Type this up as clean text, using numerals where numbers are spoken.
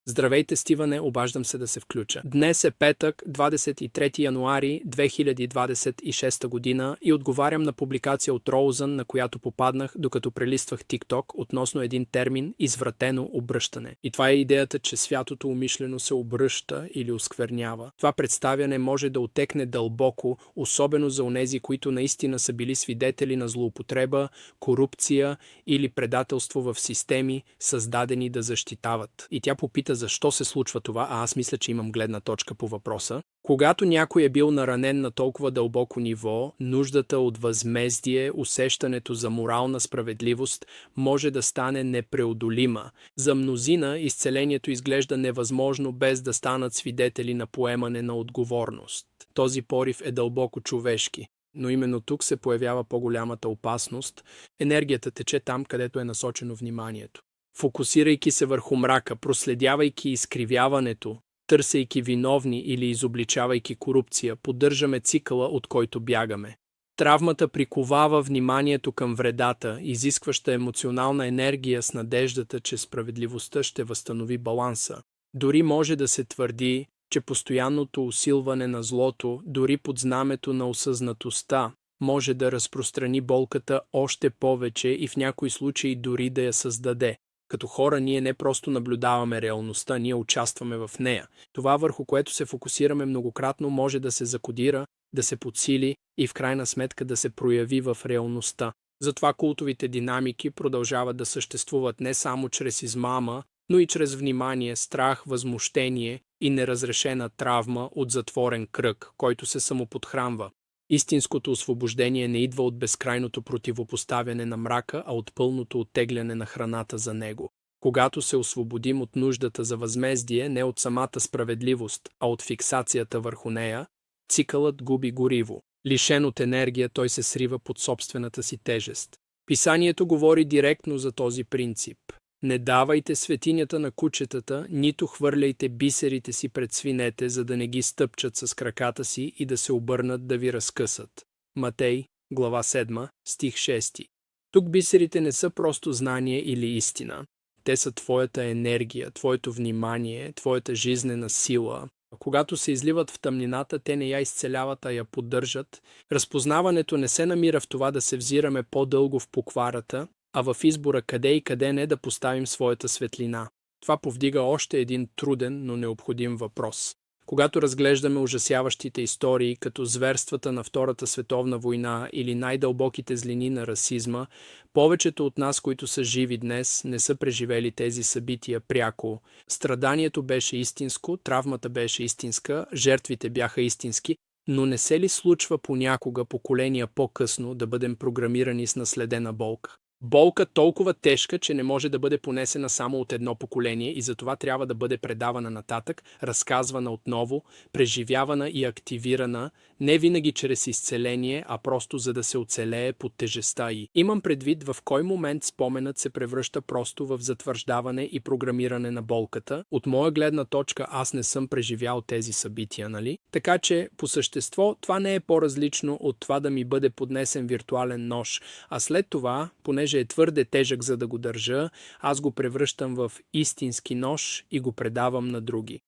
Здравейте, Стиване, обаждам се да се включа. Днес е петък, 23 януари 2026 година и отговарям на публикация от Роузън, на която попаднах, докато прелиствах TikTok относно един термин «извратено обръщане». И това е идеята, че святото умишлено се обръща или осквернява. Това представяне може да отекне дълбоко, особено за онези, които наистина са били свидетели на злоупотреба, корупция или предателство в системи, създадени да защитават. И тя попита защо се случва това, а аз мисля, че имам гледна точка по въпроса. Когато някой е бил наранен на толкова дълбоко ниво, нуждата от възмездие, усещането за морална справедливост може да стане непреодолима. За мнозина изцелението изглежда невъзможно без да станат свидетели на поемане на отговорност. Този порив е дълбоко човешки. Но именно тук се появява по-голямата опасност. Енергията тече там, където е насочено вниманието. Фокусирайки се върху мрака, проследявайки изкривяването, търсейки виновни или изобличавайки корупция, поддържаме цикъла, от който бягаме. Травмата приковава вниманието към вредата, изискваща емоционална енергия с надеждата, че справедливостта ще възстанови баланса. Дори може да се твърди, че постоянното усилване на злото, дори под знамето на осъзнатостта, може да разпространи болката още повече и в някои случаи дори да я създаде. Като хора ние не просто наблюдаваме реалността, ние участваме в нея. Това, върху което се фокусираме многократно, може да се закодира, да се подсили и в крайна сметка да се прояви в реалността. Затова култовите динамики продължават да съществуват не само чрез измама, но и чрез внимание, страх, възмущение и неразрешена травма от затворен кръг, който се самоподхранва. Истинското освобождение не идва от безкрайното противопоставяне на мрака, а от пълното оттегляне на храната за него. Когато се освободим от нуждата за възмездие, не от самата справедливост, а от фиксацията върху нея, цикълът губи гориво. Лишен от енергия, той се срива под собствената си тежест. Писанието говори директно за този принцип. Не давайте светинята на кучетата, нито хвърляйте бисерите си пред свинете, за да не ги стъпчат с краката си и да се обърнат да ви разкъсат. Матей, глава 7, стих 6. Тук бисерите не са просто знание или истина. Те са твоята енергия, твоето внимание, твоята жизнена сила. Когато се изливат в тъмнината, те не я изцеляват, а я поддържат. Разпознаването не се намира в това да се взираме по-дълго в покварата, а в избора къде и къде не да поставим своята светлина. Това повдига още един труден, но необходим въпрос. Когато разглеждаме ужасяващите истории, като зверствата на Втората световна война или най-дълбоките злини на расизма, повечето от нас, които са живи днес, не са преживели тези събития пряко. Страданието беше истинско, травмата беше истинска, жертвите бяха истински, но не се ли случва понякога поколения по-късно да бъдем програмирани с наследена болка? Болка толкова тежка, че не може да бъде понесена само от едно поколение и затова трябва да бъде предавана нататък, разказвана отново, преживявана и активирана, не винаги чрез изцеление, а просто за да се оцелее под тежестта й. Имам предвид в кой момент споменът се превръща просто в затвърждаване и програмиране на болката. От моя гледна точка аз не съм преживял тези събития, нали? Така че, по същество, това не е по-различно от това да ми бъде поднесен виртуален нож, а след това, понеже е твърде тежък за да го държа, аз го превръщам в истински нож и го предавам на други.